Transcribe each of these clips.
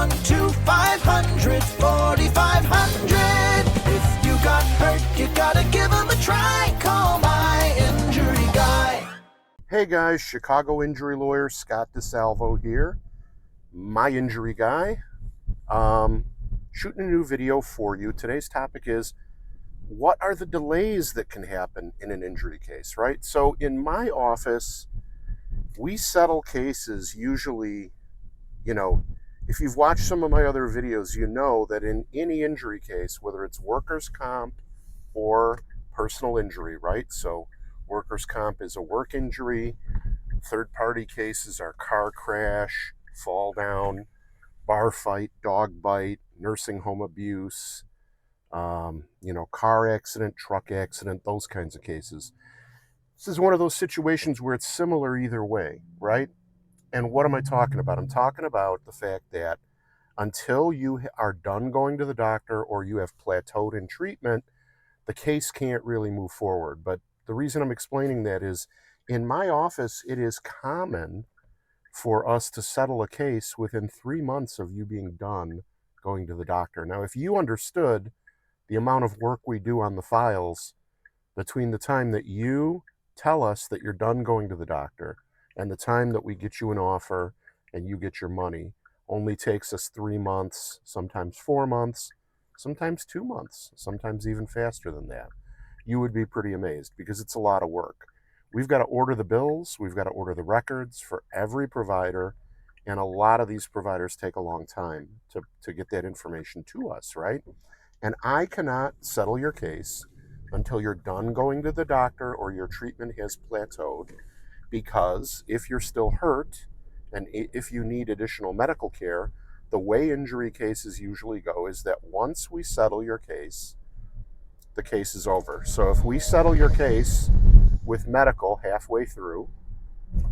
1-800-500-4500. If you got hurt, you gotta give them a try. Call My Injury Guy. Hey guys, Chicago injury lawyer Scott DeSalvo here, My Injury Guy. Shooting a new video for you. Today's topic is, what are the delays that can happen in an injury case, right? So in my office, we settle cases usually, if you've watched some of my other videos, you know that in any injury case, whether it's workers' comp or personal injury, right? So workers' comp is a work injury. Third-party cases are car crash, fall down, bar fight, dog bite, nursing home abuse, car accident, truck accident, those kinds of cases. This is one of those situations where it's similar either way, right? And what am I talking about? I'm talking about the fact that until you are done going to the doctor or you have plateaued in treatment, the case can't really move forward. But the reason I'm explaining that is, in my office, it is common for us to settle a case within 3 months of you being done going to the doctor. Now, if you understood the amount of work we do on the files between the time that you tell us that you're done going to the doctor and the time that we get you an offer and you get your money, only takes us 3 months, sometimes 4 months, sometimes 2 months, sometimes even faster than that, you would be pretty amazed, because it's a lot of work. We've got to order the bills, we've got to order the records for every provider, and a lot of these providers take a long time to get that information to us, right? And I cannot settle your case until you're done going to the doctor or your treatment has plateaued, because if you're still hurt and if you need additional medical care, the way injury cases usually go is that once we settle your case, the case is over. So if we settle your case with medical halfway through,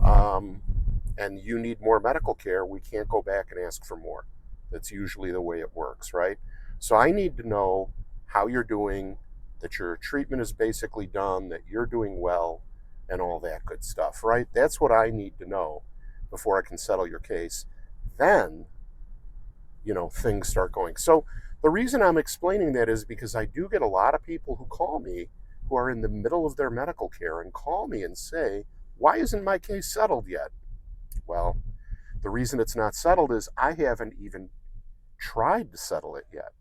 and you need more medical care, we can't go back and ask for more. That's usually the way it works, right? So I need to know how you're doing, that your treatment is basically done, that you're doing well, and all that good stuff, right? That's what I need to know before I can settle your case. Then, things start going. So the reason I'm explaining that is because I do get a lot of people who call me who are in the middle of their medical care and call me and say, why isn't my case settled yet? Well, the reason it's not settled is I haven't even tried to settle it yet.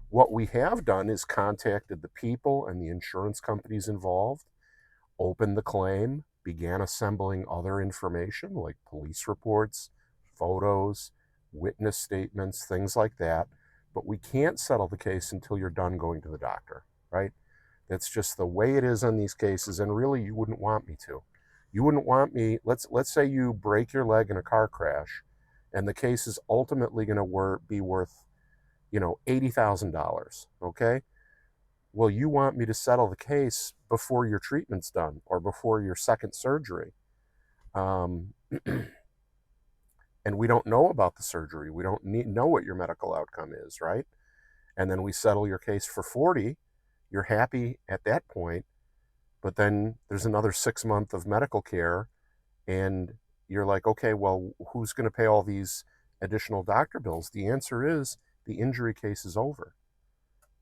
What we have done is contacted the people and the insurance companies involved, opened the claim, began assembling other information like police reports, photos, witness statements, things like that. But we can't settle the case until you're done going to the doctor, right? That's just the way it is on these cases, and really you wouldn't want me to. You wouldn't want me, let's say you break your leg in a car crash and the case is ultimately going to be worth, $80,000, okay? Well, you want me to settle the case before your treatment's done or before your second surgery. And we don't know about the surgery. We don't know what your medical outcome is, right? And then we settle your case for 40. You're happy at that point, but then there's another 6 months of medical care, and you're like, okay, well, who's going to pay all these additional doctor bills? The answer is the injury case is over.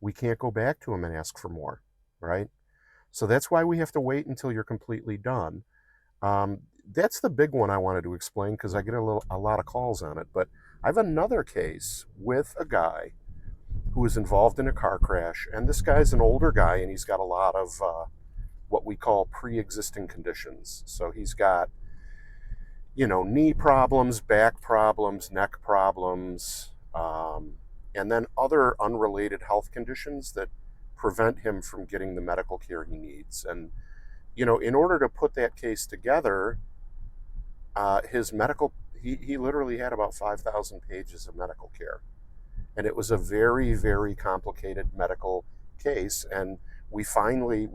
We can't go back to them and ask for more, right? So that's why we have to wait until you're completely done. That's the big one I wanted to explain because I get a lot of calls on it. But I have another case with a guy who was involved in a car crash, and this guy's an older guy, and he's got a lot of what we call pre-existing conditions. So he's got, knee problems, back problems, neck problems, and then other unrelated health conditions that prevent him from getting the medical care he needs. And, in order to put that case together, his medical, he literally had about 5,000 pages of medical care. And it was a very, very complicated medical case. And we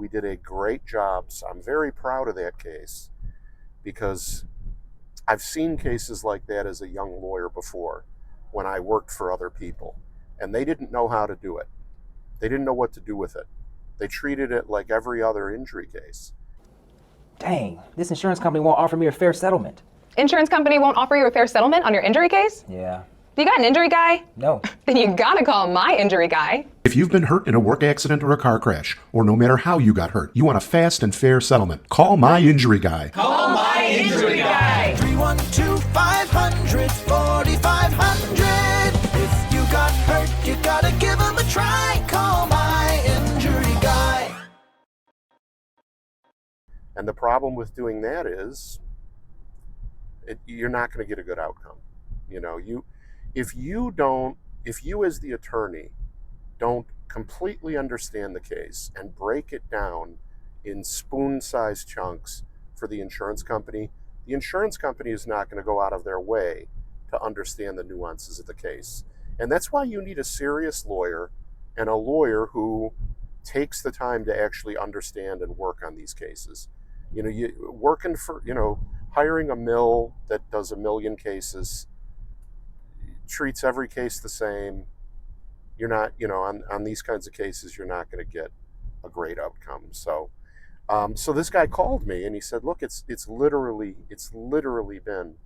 did a great job. So I'm very proud of that case because I've seen cases like that as a young lawyer before when I worked for other people. And they didn't know how to do it. They didn't know what to do with it. They treated it like every other injury case. Dang, this insurance company won't offer me a fair settlement. Insurance company won't offer you a fair settlement on your injury case? Yeah. You got an injury guy? No. Then you gotta call my injury guy. If you've been hurt in a work accident or a car crash, or no matter how you got hurt, you want a fast and fair settlement, call My Injury Guy. Call my injury guy. 312-500-4500. If you got hurt, you gotta give him a try. Call my injury guy. And the problem with doing that is you're not going to get a good outcome. If you as the attorney don't completely understand the case and break it down in spoon-sized chunks for the insurance company is not going to go out of their way to understand the nuances of the case. And that's why you need a serious lawyer, and a lawyer who takes the time to actually understand and work on these cases. Hiring a mill that does 1 million cases, treats every case the same. You're not, on these kinds of cases, you're not going to get a great outcome. So this guy called me and he said, look, it's literally been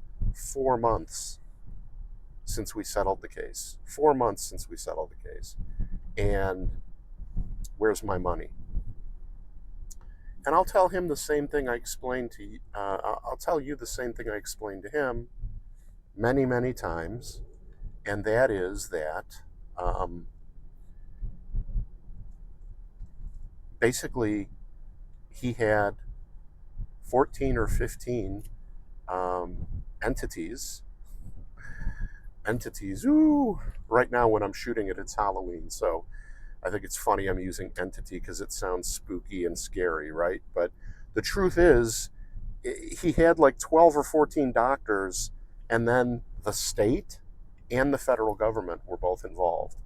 4 months since we settled the case. 4 months since we settled the case. And where's my money? And I'll tell him the same thing I explained to you. I'll tell you the same thing I explained to him many, many times. And that is that basically he had 14 or 15 entities. Ooh, right now when I'm shooting it, it's Halloween. So I think it's funny I'm using entity because it sounds spooky and scary, right? But the truth is, he had like 12 or 14 doctors, and then the state and the federal government were both involved,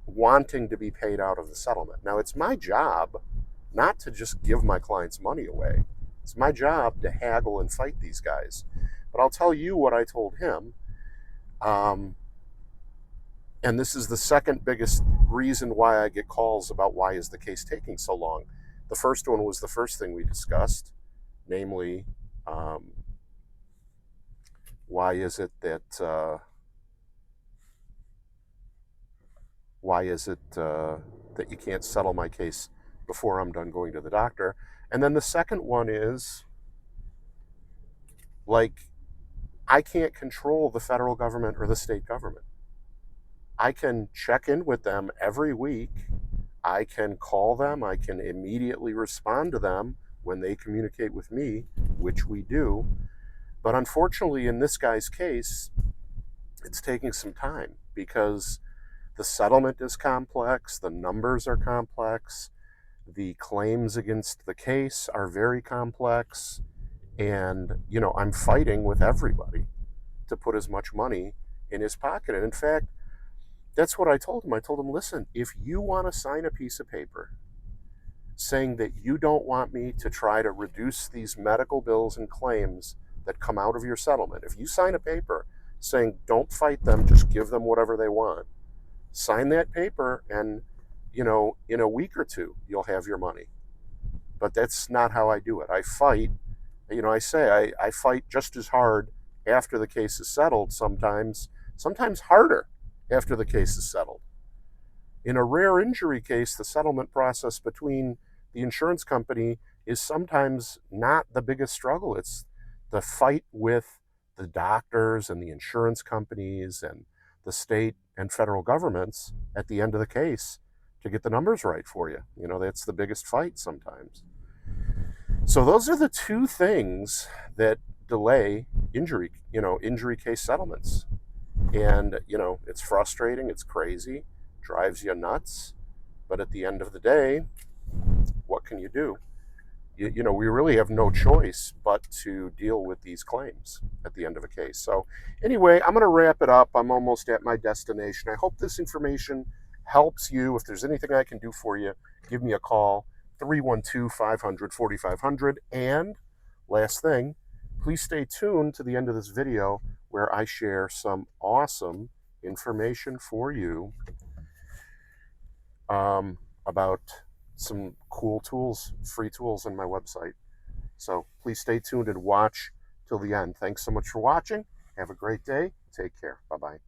wanting to be paid out of the settlement. Now, it's my job not to just give my clients money away. It's my job to haggle and fight these guys. But I'll tell you what I told him. And this is the second biggest reason why I get calls about why is the case taking so long. The first one was the first thing we discussed, namely, why is it that you can't settle my case before I'm done going to the doctor? And then the second one is, I can't control the federal government or the state government. I can check in with them every week. I can call them. I can immediately respond to them when they communicate with me, which we do. But unfortunately, in this guy's case, it's taking some time because the settlement is complex, the numbers are complex, the claims against the case are very complex, and, I'm fighting with everybody to put as much money in his pocket. And in fact, that's what I told him. I told him, listen, if you want to sign a piece of paper saying that you don't want me to try to reduce these medical bills and claims that come out of your settlement, if you sign a paper saying don't fight them, just give them whatever they want, sign that paper and, in a week or two, you'll have your money. But that's not how I do it. I fight, I fight just as hard after the case is settled, sometimes harder after the case is settled. In a rare injury case, the settlement process between the insurance company is sometimes not the biggest struggle. It's the fight with the doctors and the insurance companies and the state and federal governments at the end of the case to get the numbers right for you. That's the biggest fight sometimes. So those are the two things that delay injury case settlements. And, it's frustrating, it's crazy, drives you nuts. But at the end of the day, what can you do? We really have no choice but to deal with these claims at the end of a case. So anyway, I'm going to wrap it up. I'm almost at my destination. I hope this information helps you. If there's anything I can do for you, give me a call, 312-500-4500. And last thing, please stay tuned to the end of this video where I share some awesome information for you about some cool tools, free tools on my website. So please stay tuned and watch till the end. Thanks so much for watching. Have a great day. Take care. Bye-bye.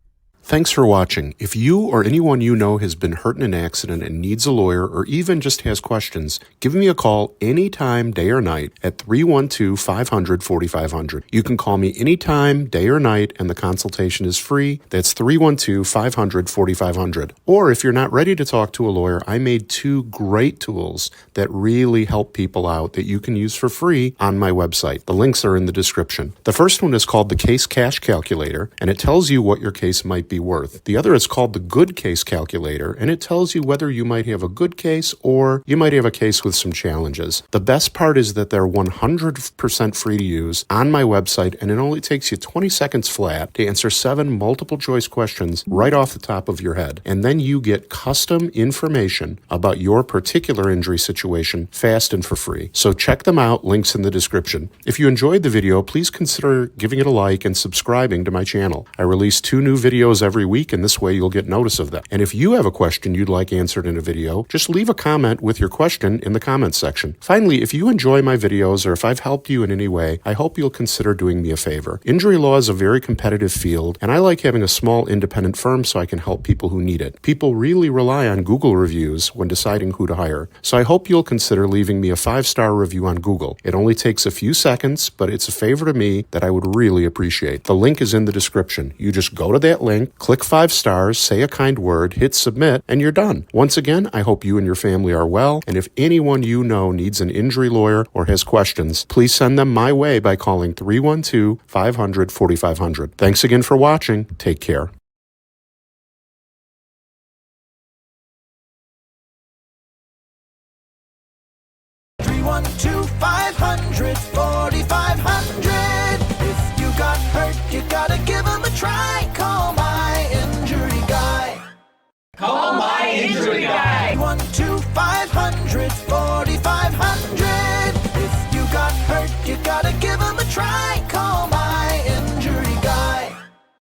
Thanks for watching. If you or anyone you know has been hurt in an accident and needs a lawyer or even just has questions, give me a call anytime, day or night, at 312-500-4500. You can call me anytime, day or night, and the consultation is free. That's 312-500-4500. Or if you're not ready to talk to a lawyer, I made 2 great tools that really help people out that you can use for free on my website. The links are in the description. The first one is called the Case Cash Calculator, and it tells you what your case might be worth. The other is called the Good Case Calculator, and it tells you whether you might have a good case or you might have a case with some challenges. The best part is that they're 100% free to use on my website, and it only takes you 20 seconds flat to answer 7 multiple choice questions right off the top of your head. And then you get custom information about your particular injury situation fast and for free. So check them out, links in the description. If you enjoyed the video, please consider giving it a like and subscribing to my channel. I release 2 new videos every week, and this way you'll get notice of them. And if you have a question you'd like answered in a video, just leave a comment with your question in the comments section. Finally, if you enjoy my videos or if I've helped you in any way, I hope you'll consider doing me a favor. Injury law is a very competitive field, and I like having a small independent firm so I can help people who need it. People really rely on Google reviews when deciding who to hire, so I hope you'll consider leaving me a 5-star review on Google. It only takes a few seconds, but it's a favor to me that I would really appreciate. The link is in the description. You just go to that link, click 5 stars, say a kind word, hit submit, and you're done. Once again, I hope you and your family are well, and if anyone you know needs an injury lawyer or has questions, please send them my way by calling 312-500-4500. Thanks again for watching. Take care. 312-500-4500. If you got hurt, you gotta give 'em a try. Call my injury guy. Call my injury guy. 312-500-4500. If you got hurt, you gotta give 'em a try.